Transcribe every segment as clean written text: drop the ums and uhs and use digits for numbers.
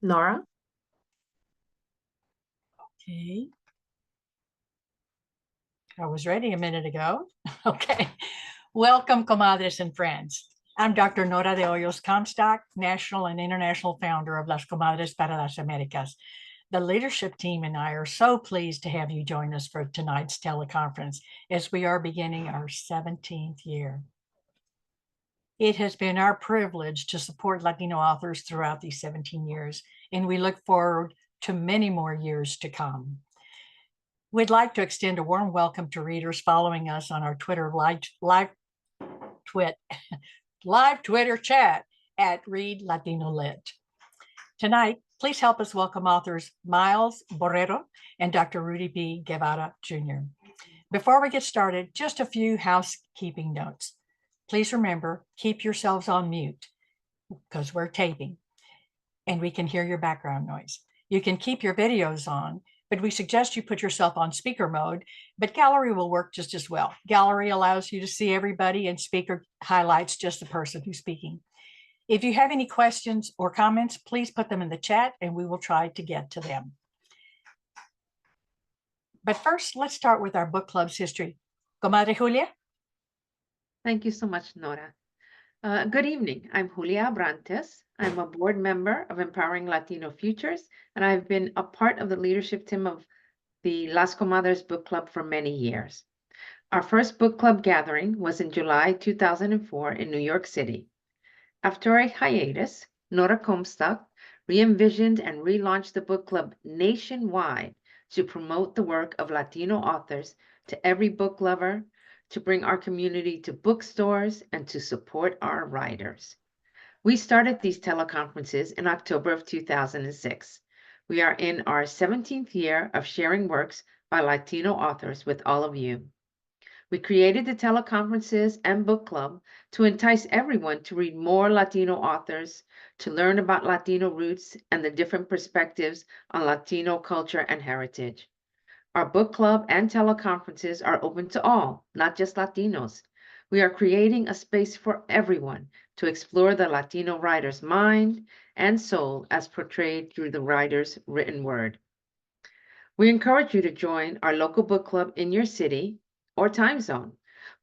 Nora? Okay. I was ready a minute ago. Okay. Welcome, Comadres and friends. I'm Dr. Nora de Hoyos Comstock, national and international founder of Las Comadres para las Americas. The leadership team and I are so pleased to have you join us for tonight's teleconference as we are beginning our 17th year. It has been our privilege to support Latino authors throughout these 17 years, and we look forward to many more years to come. We'd like to extend a warm welcome to readers following us on our Twitter live Twitter chat at Read Latino Lit. Tonight, please help us welcome authors Miles Borrero and Dr. Rudy B. Guevara Jr. Before we get started, just a few housekeeping notes. Please remember, keep yourselves on mute because we're taping and we can hear your background noise. You can keep your videos on, but we suggest you put yourself on speaker mode, but gallery will work just as well. Gallery allows you to see everybody and speaker highlights just the person who's speaking. If you have any questions or comments, please put them in the chat and we will try to get to them. But first, let's start with our book club's history. Comadre Julia? Thank you so much, Nora. Good evening. I'm Julia Abrantes. I'm a board member of Empowering Latino Futures, and I've been a part of the leadership team of the Las Comadres Book Club for many years. Our first book club gathering was in July 2004 in New York City. After a hiatus, Nora Comstock re-envisioned and relaunched the book club nationwide to promote the work of Latino authors to every book lover, to bring our community to bookstores, and to support our writers. We started these teleconferences in October of 2006. We are in our 17th year of sharing works by Latino authors with all of you. We created the teleconferences and book club to entice everyone to read more Latino authors, to learn about Latino roots and the different perspectives on Latino culture and heritage. Our book club and teleconferences are open to all, not just Latinos. We are creating a space for everyone to explore the Latino writer's mind and soul as portrayed through the writer's written word. We encourage you to join our local book club in your city or time zone.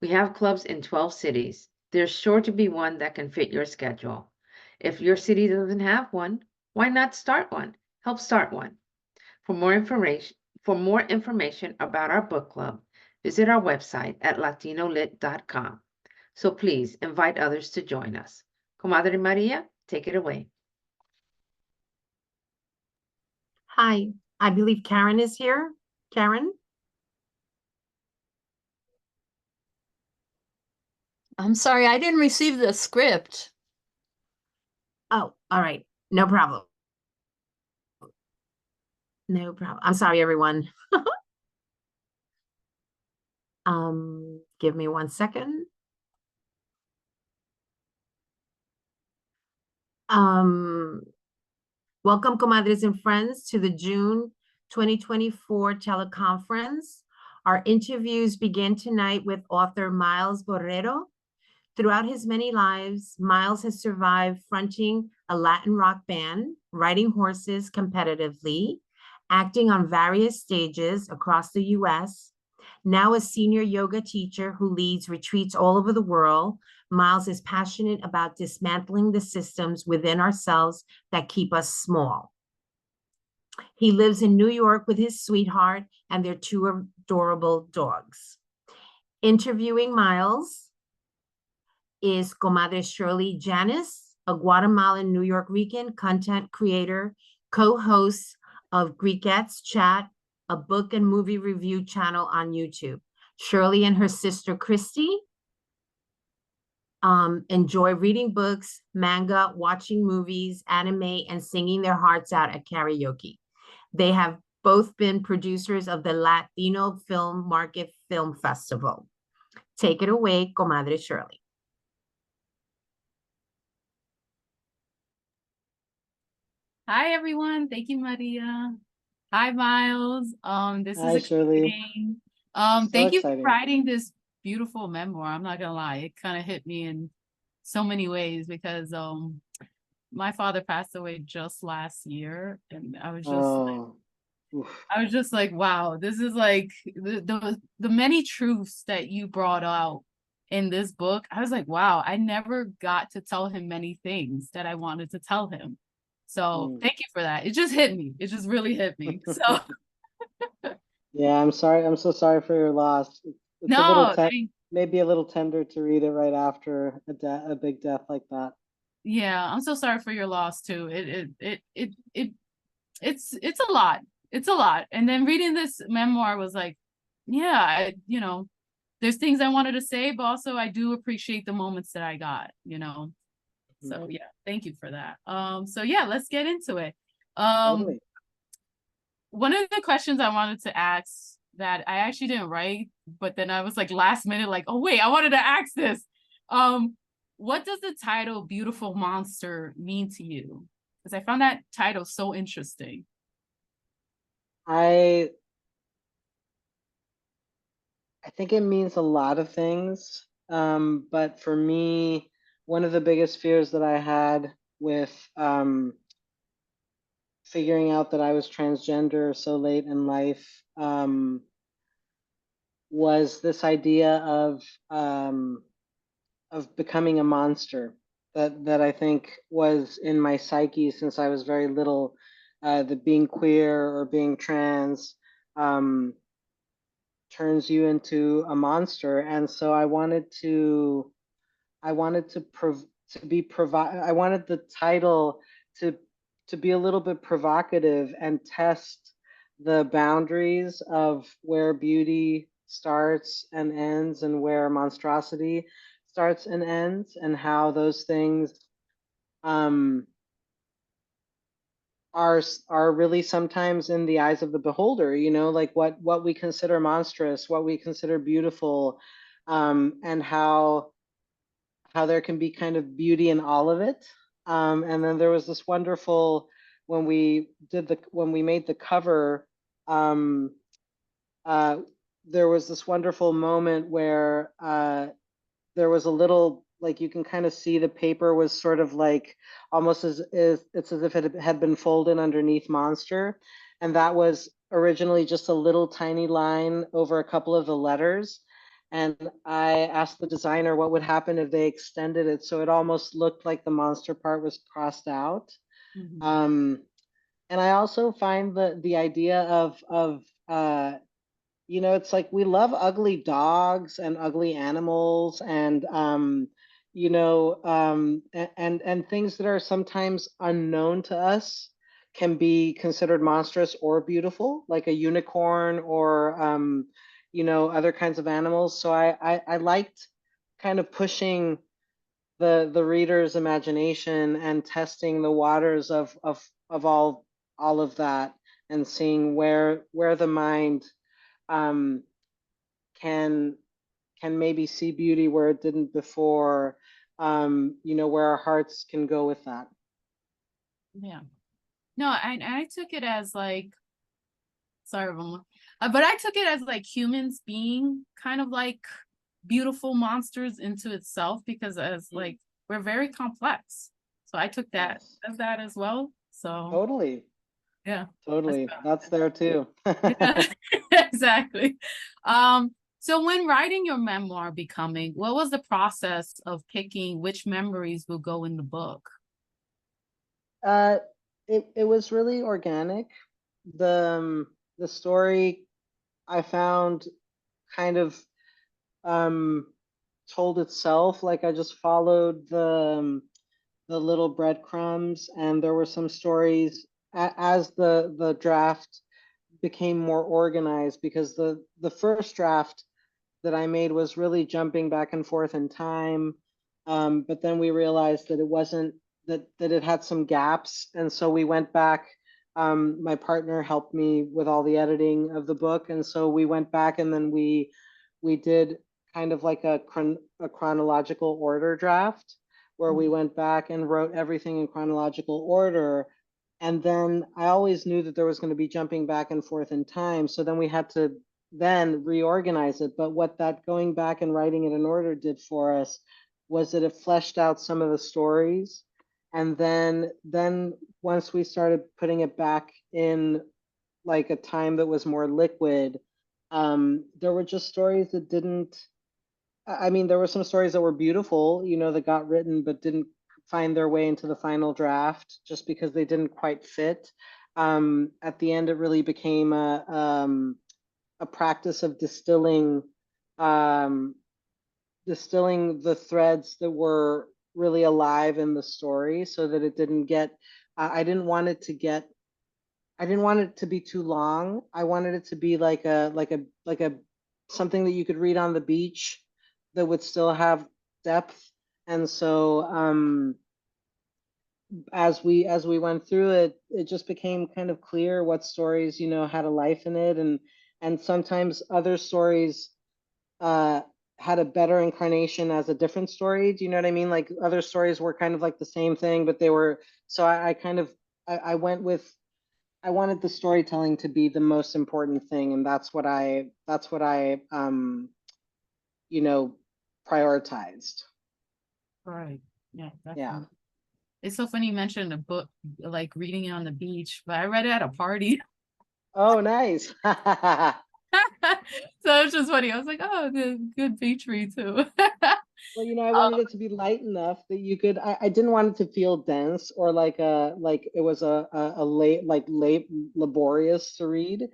We have clubs in 12 cities. There's sure to be one that can fit your schedule. If your city doesn't have one, why not start one? Help start one. For more information about our book club, visit our website at latinolit.com. So please invite others to join us. Comadre Maria, take it away. Hi, I believe Karen is here. Karen? I'm sorry, I didn't receive the script. Oh, all right. No problem. No problem. I'm sorry, everyone. Give me 1 second. Welcome, comadres and friends, to the June 2024 teleconference. Our interviews begin tonight with author Miles Borrero. Throughout his many lives, Miles has survived fronting a Latin rock band, riding horses competitively, acting on various stages across the US. Now a senior yoga teacher who leads retreats all over the world, Miles is passionate about dismantling the systems within ourselves that keep us small. He lives in New York with his sweetheart and their 2 adorable dogs. Interviewing Miles is Comadre Shirley Janis, a Guatemalan New York Rican content creator, co-host of Greekettes Chat, a book and movie review channel on YouTube. Shirley and her sister Christy enjoy reading books, manga, watching movies, anime, and singing their hearts out at karaoke. They have both been producers of the Latino Film Market Film Festival. Take it away, Comadre Shirley. Hi, everyone. Thank you, Maria. Hi, Miles. This Hi, is Shirley. exciting. So Thank you for exciting. writing this beautiful memoir. I'm not gonna lie, it kind of hit me in so many ways because my father passed away just last year, and Oh, oof. I was just like, wow, this is like the many truths that you brought out in this book. I was like, wow, I never got to tell him many things that I wanted to tell him. So thank you for that. It just hit me. It just really hit me. So Yeah, I'm sorry. I'm so sorry for your loss. It's a little no, maybe a little tender to read it right after a big death like that. yeah, I'm so sorry for your loss too. It's a lot. It's a lot. And then reading this memoir was like, yeah, there's things I wanted to say, but also I do appreciate the moments that I got. So yeah, thank you for that. So yeah, let's get into it. Totally. One of the questions I wanted to ask that I actually didn't write, but then I was like last minute, like, oh wait, I wanted to ask this. What does the title Beautiful Monster mean to you? Because I found that title so interesting. I think it means a lot of things. But for me, one of the biggest fears that I had with figuring out that I was transgender so late in life was this idea of becoming a monster that I think was in my psyche since I was very little. That being queer or being trans turns you into a monster, and so I wanted to be I wanted the title to be a little bit provocative and test the boundaries of where beauty starts and ends and where monstrosity starts and ends, and how those things um, are really sometimes in the eyes of the beholder, like what we consider monstrous, what we consider beautiful, and how there can be kind of beauty in all of it. And then there was this wonderful, when we made the cover, um, uh, there was this wonderful moment where there was a little, like, you can kind of see the paper was sort of like almost it's as if it had been folded underneath monster, and that was originally just a little tiny line over a couple of the letters. And I asked the designer what would happen if they extended it so it almost looked like the monster part was crossed out. Mhm. And I also find the idea of it's like we love ugly dogs and ugly animals, and and things that are sometimes unknown to us can be considered monstrous or beautiful, like a unicorn or other kinds of animals. So I liked kind of pushing the reader's imagination and testing the waters of all of that, and seeing where the mind um, can maybe see beauty where it didn't before, where our hearts can go with that. Yeah. No, I took it as like, sorry, Mama. But I took it as like humans being kind of like beautiful monsters into itself, because as like we're very complex. So I took that Yes. as that as well. So Totally. yeah. Totally. That's there too. Yeah, exactly. So when writing your memoir, Becoming, what was the process of picking which memories will go in the book? uh, it was really organic. The story I found kind of um, told itself. Like, I just followed the little breadcrumbs, and there were some stories as the draft became more organized, because the first draft that I made was really jumping back and forth in time. But then we realized that it wasn't, that it had some gaps. And so we went back. My partner helped me with all the editing of the book. And so we went back, and then we did kind of like a chronological order draft, where we went back and wrote everything in chronological order. And then I always knew that there was going to be jumping back and forth in time. So then we had to then reorganize it. But what that going back and writing it in order did for us was that it fleshed out some of the stories, And then once we started putting it back in like a time that was more liquid, there were just stories that didn't. I mean, there were some stories that were beautiful, that got written but didn't find their way into the final draft just because they didn't quite fit. At the end, it really became a practice of um, distilling the threads that were really alive in the story, so that it didn't get. I didn't want it to get. I didn't want it to be too long. I wanted it to be like a something that you could read on the beach that would still have depth. And so as we went through it, it just became kind of clear what stories, had a life in it, and sometimes other stories uh had a better incarnation as a different story. Do you know what I mean? Like other stories were kind of like the same thing, but they were, so I kind of I went with, I wanted the storytelling to be the most important thing, and that's what I you know prioritized. Right. Yeah, Yeah. definitely. It's so funny you mentioned a book, like reading it on the beach, but I read it at a party. Oh, nice. So it's just funny. I was like, oh, good beach read too. Well, I wanted it to be light enough that you could. I didn't want it to feel dense or like it was a late laborious to read.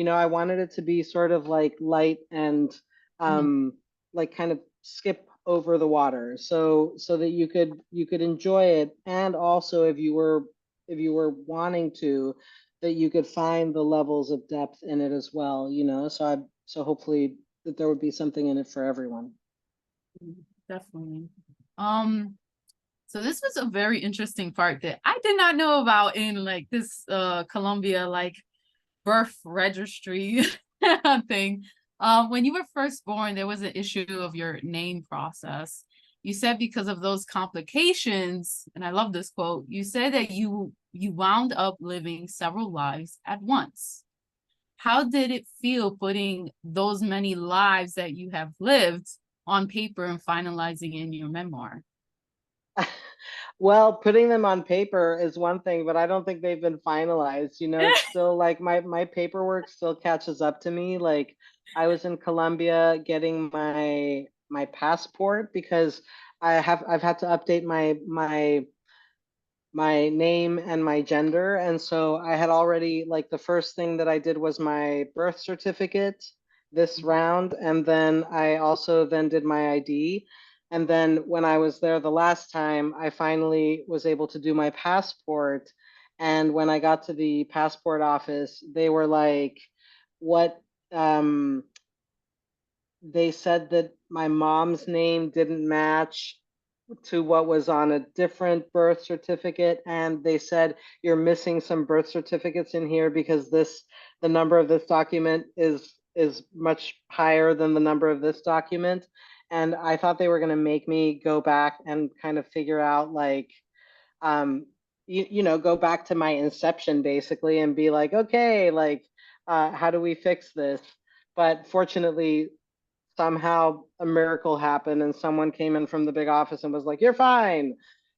I wanted it to be sort of like light and Mhm. like kind of skip over the water, so that you could enjoy it, and also if you were wanting to, that you could find the levels of depth in it as well. So hopefully that there would be something in it for everyone. Definitely. Um, so this was a very interesting part that I did not know about in like this Colombia like birth registry thing. When you were first born, there was an issue of your name process. You said because of those complications, and I love this quote, you said that you wound up living several lives at once. How did it feel putting those many lives that you have lived on paper and finalizing in your memoir? Well, putting them on paper is one thing, but I don't think they've been finalized. It's still like my paperwork still catches up to me. Like I was in Colombia getting my passport because I've had to update my name and my gender. And so I had already, like, the first thing that I did was my birth certificate this round. And then I also then did my ID. And then when I was there the last time, I finally was able to do my passport. And when I got to the passport office, they were like, what, they said that my mom's name didn't match to what was on a different birth certificate, and they said you're missing some birth certificates in here because the number of this document is much higher than the number of this document. And I thought they were going to make me go back and kind of figure out, like, go back to my inception basically and be like, okay, like, how do we fix this? But fortunately, somehow a miracle happened and someone came in from the big office and was like, you're fine.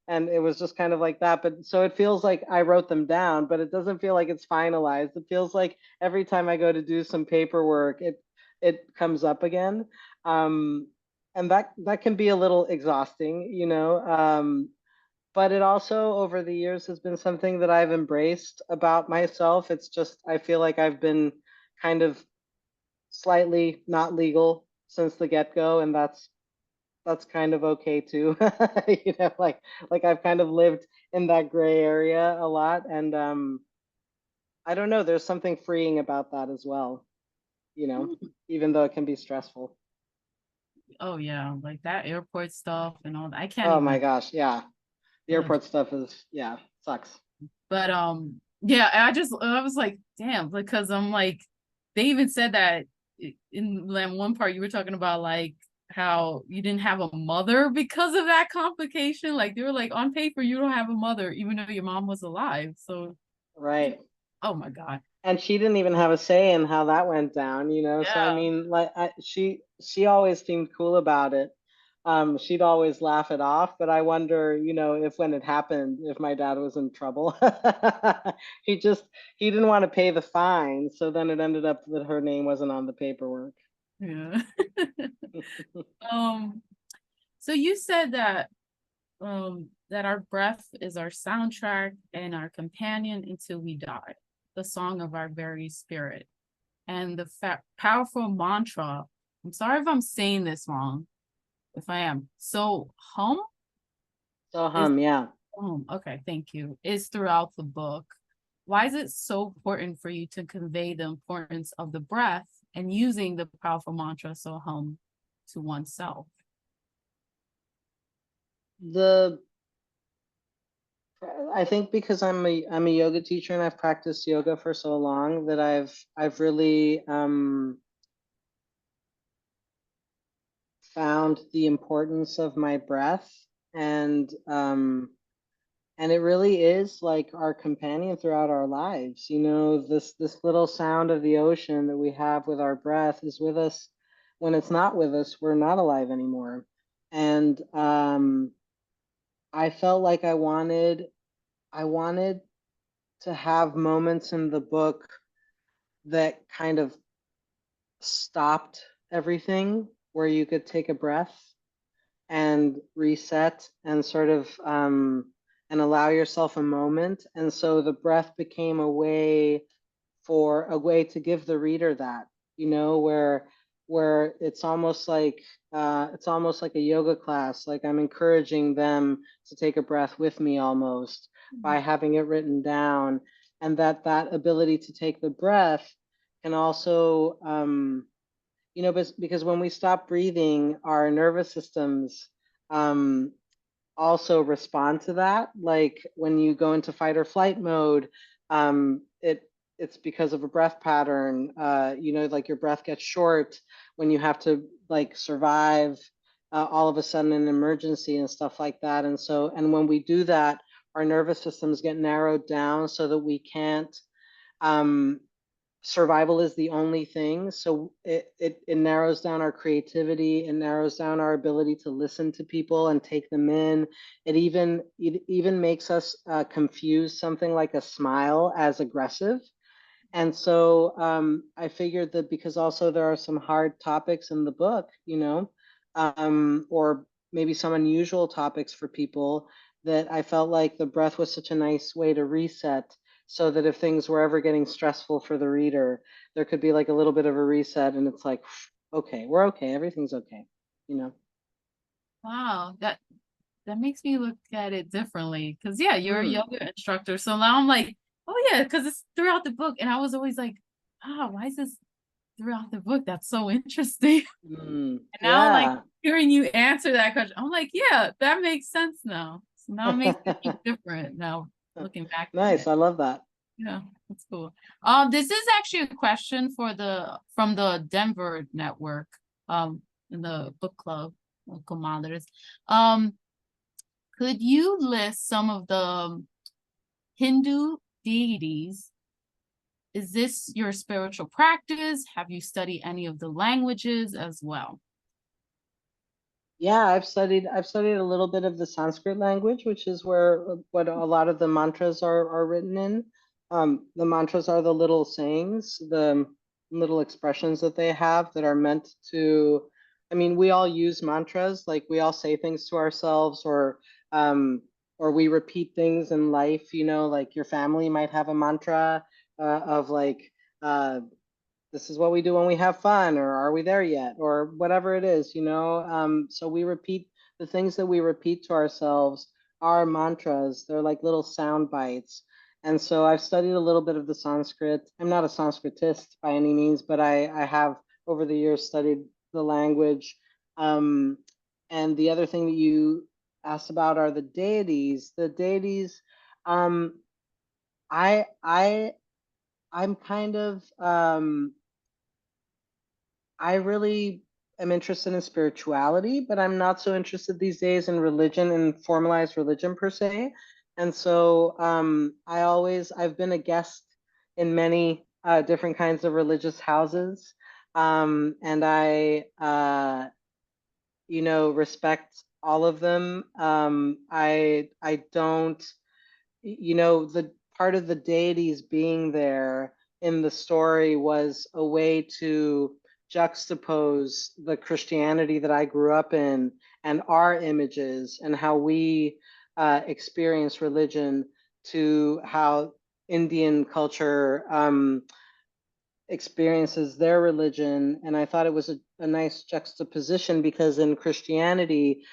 And it was just kind of like that. But so it feels like I wrote them down, but it doesn't feel like it's finalized. It feels like every time I go to do some paperwork, it comes up again. And that can be a little exhausting. But it also over the years has been something that I've embraced about myself. It's just I feel like I've been kind of slightly not legal since the get-go, and that's kind of okay too. Like I've kind of lived in that gray area a lot, and I don't know, there's something freeing about that as well, even though it can be stressful. Oh yeah, like that airport stuff and all that. I can't Oh my even. gosh, yeah. The Ugh. airport stuff is, yeah, sucks. But yeah, I was like, damn, because I'm like, they even said that in that one part you were talking about like how you didn't have a mother because of that complication. Like they were like, on paper you don't have a mother even though your mom was alive. So Right. oh my God. And she didn't even have a say in how that went down. So I Yeah. mean, like, she always seemed cool about it. she'd always laugh it off. But I wonder, if when it happened, if my dad was in trouble. he just he didn't want to pay the fine, so then it ended up that her name wasn't on the paperwork. Yeah. So you said that that our breath is our soundtrack and our companion until we die, the song of our very spirit. And the powerful mantra, I'm sorry if I'm saying this wrong, if I am, so hum? Yeah. Okay, thank you, is throughout the book. Why is it so important for you to convey the importance of the breath and using the powerful mantra, so hum, to oneself? I think because I'm a yoga teacher and I've practiced yoga for so long that I've really found the importance of my breath, and it really is like our companion throughout our lives. This little sound of the ocean that we have with our breath is with us. When it's not with us, we're not alive anymore. And I felt like I wanted to have moments in the book that kind of stopped everything, where you could take a breath and reset and sort of and allow yourself a moment. And so the breath became a way to give the reader that, where it's almost like a yoga class. Like I'm encouraging them to take a breath with me almost by having it written down, and that ability to take the breath can also because when we stop breathing, our nervous systems also respond to that. Like when you go into fight or flight mode, it's because of a breath pattern. Like your breath gets short when you have to like survive all of a sudden an emergency and stuff like that. And when we do that, our nervous systems get narrowed down so that we can't survival is the only thing. So it narrows down our creativity, it narrows down our ability to listen to people and take them in. It even makes us confuse something like a smile as aggressive. And so I figured that because also there are some hard topics in the book, or maybe some unusual topics for people, that I felt like the breath was such a nice way to reset, so that if things were ever getting stressful for the reader, there could be like a little bit of a reset and it's like, okay, we're okay, everything's okay. Wow, that makes me look at it differently. Because yeah, you're a Mm. yoga instructor. So now I'm like, oh yeah, because it's throughout the book. And I was always like, why is this throughout the book? That's so interesting. And now like Yeah. hearing you answer that question, I'm like, yeah, that makes sense now. So now it makes it different now looking back at Nice, it. I love that. Yeah, that's cool. This is actually a question from the Denver network, in the book club, Comadres. Could you list some of the Hindu deities? Is this your spiritual practice? Have you studied any of the languages as well? Yeah, I've studied a little bit of the Sanskrit language, which is where what a lot of the mantras are written in. The mantras are the little sayings, the little expressions that they have that are meant to, I mean, we all use mantras, like we all say things to ourselves, or we repeat things in life, like your family might have a mantra of like this is what we do when we have fun, or are we there yet, or whatever it is. So we repeat the things that we repeat to ourselves are mantras. They're like little sound bites. And so I've studied a little bit of the Sanskrit. I'm not a Sanskritist by any means, but I have over the years studied the language. And the other thing that you asked about are the deities. The deities, I I I'm kind of I really am interested in spirituality, but I'm not so interested these days in religion and formalized religion per se. And so I've been a guest in many different kinds of religious houses. And respect all of them. I don't, the part of the deities being there in the story was a way to juxtapose the Christianity that I grew up in and our images and how we experience religion to how Indian culture experiences their religion. And I thought it was a nice juxtaposition because in Christianity,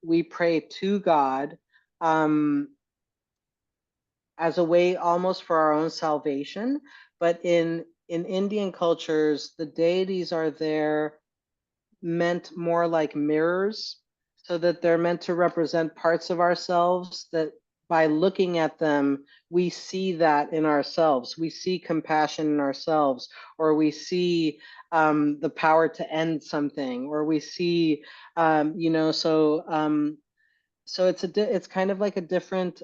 we pray to God. As a way almost for our own salvation. But in Indian cultures, the deities are there meant more like mirrors, so that they're meant to represent parts of ourselves that by looking at them, we see that in ourselves. We see compassion in ourselves, or we see the power to end something, or we see, so it's kind of like a different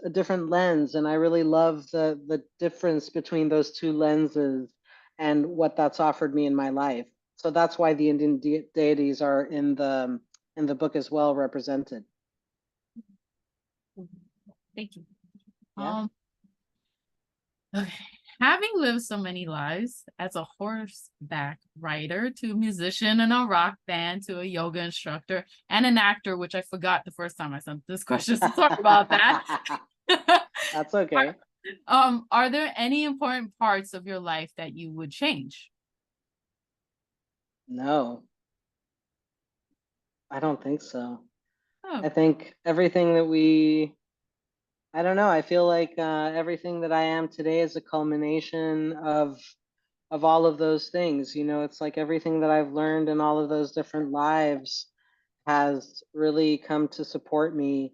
lens, and I really love the difference between those two lenses and what that's offered me in my life. So that's why the Indian deities are in the book as well represented. Thank you. Yeah. Okay. Having lived so many lives, as a horseback rider to a musician in a rock band to a yoga instructor and an actor, which I forgot the first time I sent this question, so sorry about that. That's okay. Are there any important parts of your life that you would change? No, I don't think so. Oh, I think everything that I don't know, I feel like everything that I am today is a culmination of all of those things. It's like everything that I've learned in all of those different lives has really come to support me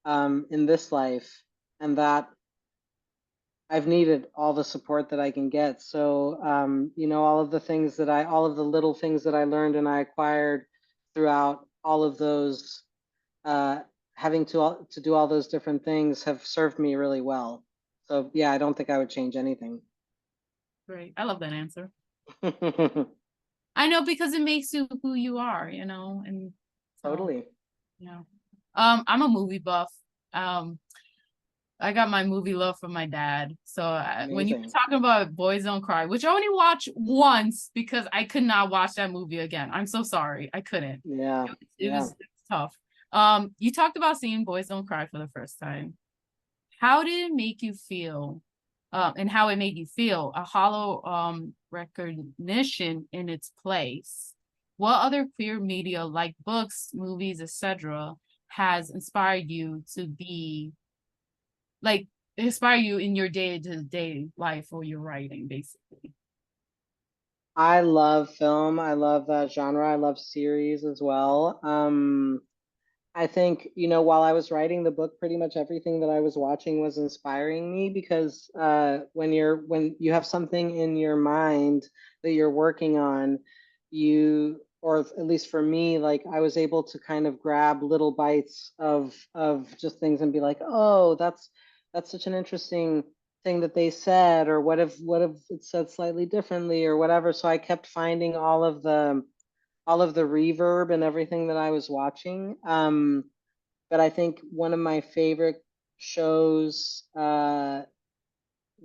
in this life, and that I've needed all the support that I can get. So, all of the little things that I learned and I acquired throughout all of those, uh, having to do all those different things have served me really well. So, yeah, I don't think I would change anything. great. I love that answer. I know, because it makes you who you are, and so, Totally. yeah. I'm a movie buff. I got my movie love from my dad. So when you were Amazing. talking about Boys Don't Cry, which I only watched once because I could not watch that movie again. I'm so sorry. I couldn't. Yeah. It Yeah. was tough. You talked about seeing Boys Don't Cry for the first time. How did it make you feel? And how it made you feel, a hollow recognition in its place. What other queer media, like books, movies, etc., has inspired you to be like inspire you in your day-to-day life or your writing, basically? I love film. I love that genre. I love series as well. I think, while I was writing the book, pretty much everything that I was watching was inspiring me because when you have something in your mind that you're working on, or at least for me, like I was able to kind of grab little bites of just things and be like, oh, that's such an interesting thing that they said, or what if it's said slightly differently or whatever. So I kept finding all of the reverb and everything that I was watching. But I think one of my favorite shows that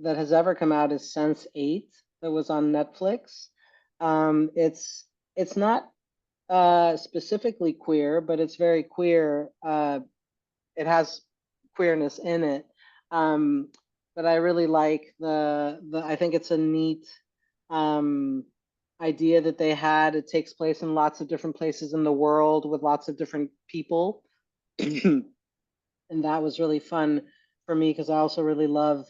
has ever come out is Sense8 that was on Netflix. It's not specifically queer, but it's very queer. It has queerness in it. Um, but I really like I think it's a neat um, idea that they had. It takes place in lots of different places in the world with lots of different people. And that was really fun for me because I also really love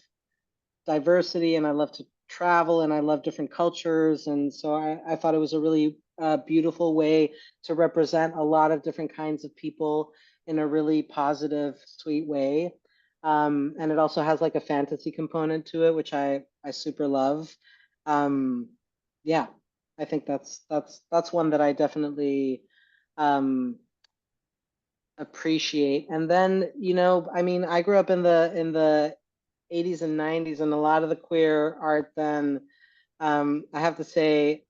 diversity and I love to travel and I love different cultures. And so I thought it was a really beautiful way to represent a lot of different kinds of people in a really positive, sweet way. And it also has like a fantasy component to it, which I super love. Yeah, I think that's one that I definitely um, appreciate. And then, I mean, I grew up in the 80s and 90s, and a lot of the queer art then, I have to say,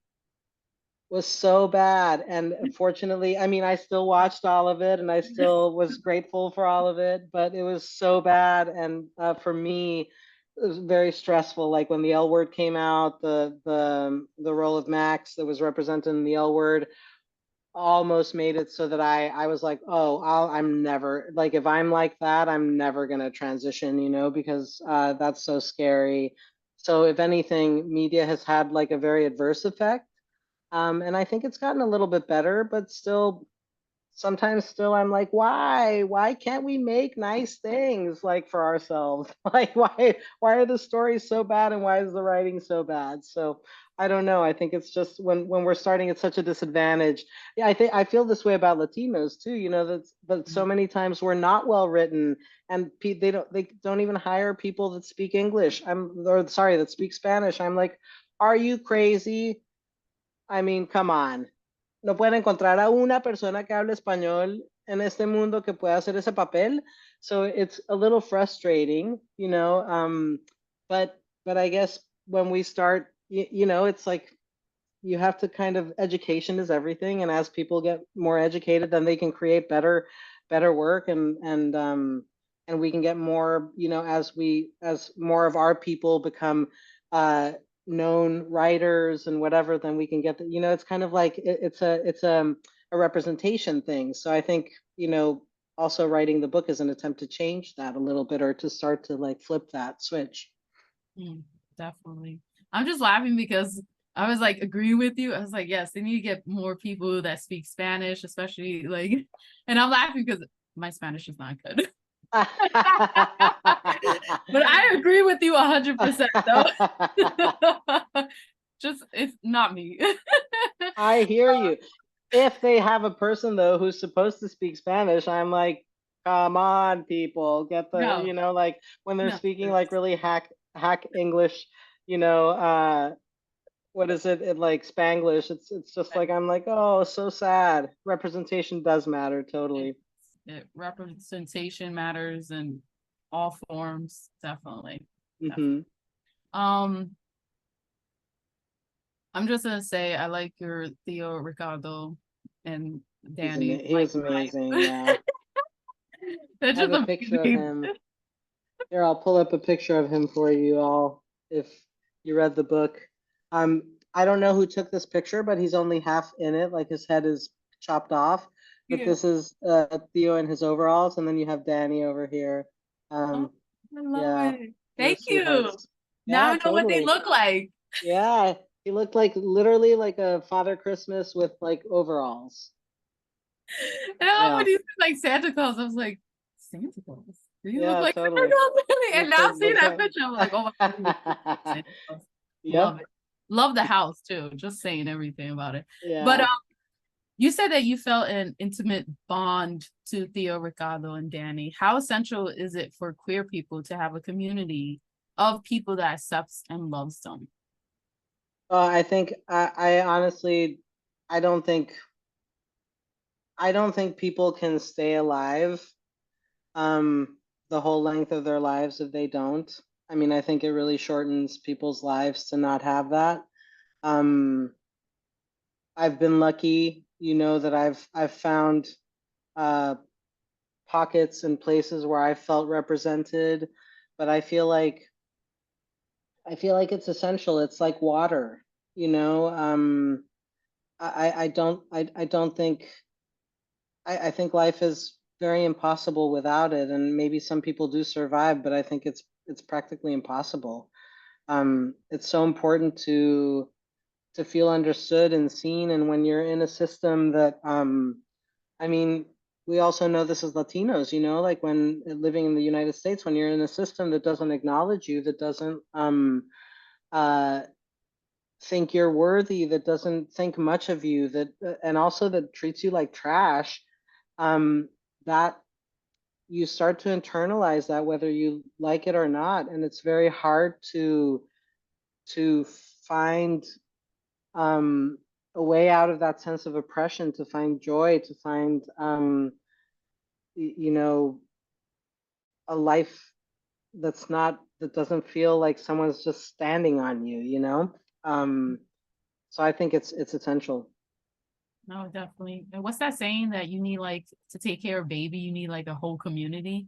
was so bad. And fortunately, I mean, I still watched all of it and I still was grateful for all of it, but it was so bad. And for me, it was very stressful. Like when the L Word came out, the role of Max that was represented in the L Word almost made it so that I was like, oh, I'm never, like, if I'm like that, I'm never gonna transition, you know, because that's so scary. So if anything, media has had like a very adverse effect. And I think it's gotten a little bit better, but still, sometimes still I'm like, why can't we make nice things like for ourselves? Like why are the stories so bad and why is the writing so bad? So I don't know. I think it's just when we're starting at such a disadvantage. Yeah, I feel this way about Latinos too, you know, that so many times we're not well written and they don't even hire people that speak English. Or sorry, that speak Spanish. I'm like, are you crazy? I mean, come on. No pueden encontrar a una persona que hable español en este mundo que pueda hacer ese papel. So it's a little frustrating, you know. But I guess when we start, you know, it's like you have to kind of, education is everything, and as people get more educated, then they can create better work, and we can get more, you know, as more of our people become known writers and whatever, then we can get the, you know, it's kind of like it's a representation thing. So I think, you know, also writing the book is an attempt to change that a little bit, or to start to like flip that switch. Definitely. I'm just laughing because I was like agree with you. I was like, yes, they need to get more people that speak Spanish, especially like, and I'm laughing because my Spanish is not good. But I agree with you 100% though. Just, it's not me. I hear you. If they have a person though who's supposed to speak Spanish, I'm like, come on, people, get the, No, you know, like when they're no. speaking like really hack English, you know, what is it, like Spanglish? It's just like, I'm like, oh, so sad. Representation does matter, totally. Representation matters in all forms, definitely. Hmm. Um, I'm just gonna say I like your Theo, Ricardo, and Danny. He was amazing, yeah. They're I have just a picture of amazing. him. Here, I'll pull up a picture of him for you all if you read the book. I don't know who took this picture, but he's only half in it, like his head is chopped off. But Yeah. this is Theo in his overalls, and then you have Danny over here. Oh, I love Yeah, it. they're Thank you. sweethearts. Now Yeah, I know what they totally. look like. Yeah, he looked like literally like a Father Christmas with like overalls. And I love Yeah, when you said like Santa Claus. I was like, Santa Claus? Do you look yeah, like Santa totally. Claus? And now seeing Looks that picture, I'm like, oh my God, Santa Claus. Love Yep. it. Love the house too. Just saying everything about it. But Yeah. you said that you felt an intimate bond to Theo, Ricardo, and Danny. How essential is it for queer people to have a community of people that accepts and loves them? I think I honestly, I don't think people can stay alive the whole length of their lives if they don't. I mean, I think it really shortens people's lives to not have that. Um, I've been lucky, you know, that I've found uh, pockets and places where I felt represented, but I feel like it's essential. It's like water, you know. I don't think I think life is very impossible without it, and maybe some people do survive, but I think it's practically impossible. It's so important to feel understood and seen, and when you're in a system that I mean, we also know this as Latinos, you know, like when living in the United States, when you're in a system that doesn't acknowledge you, that doesn't uh think you're worthy, that doesn't think much of you, that and also that treats you like trash, um, that you start to internalize that whether you like it or not, and it's very hard to find um, a way out of that sense of oppression, to find joy, to find you know, a life that doesn't feel like someone's just standing on you, you know. So I think it's essential. No, definitely. And what's that saying that you need like to take care of baby, you need like a whole community?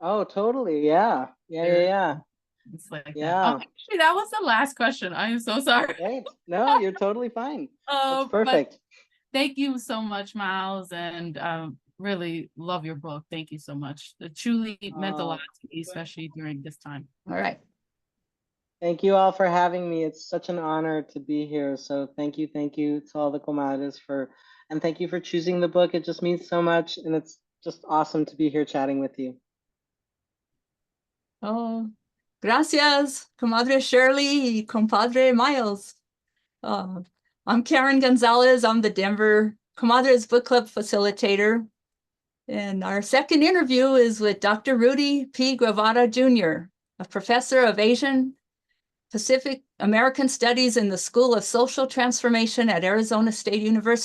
Oh, totally. Yeah. Yeah. Yeah. Yeah. It's like that. Yeah. Actually, that was the last question. I am so sorry. Great. No, you're totally fine. That's But perfect. thank you so much, Miles, and really love your book. Thank you so much. It truly meant a Oh. lot to me, especially during this time. All right. Thank you all for having me. It's such an honor to be here. So thank you to all the comadres and thank you for choosing the book. It just means so much, and it's just awesome to be here chatting with you. Oh, gracias, comadre Shirley, compadre Miles. I'm Karen Gonzalez. I'm the Denver Comadres Book Club facilitator. And our second interview is with Dr. Rudy P. Guevara Jr., a professor of Asian Pacific American Studies in the School of Social Transformation at Arizona State University.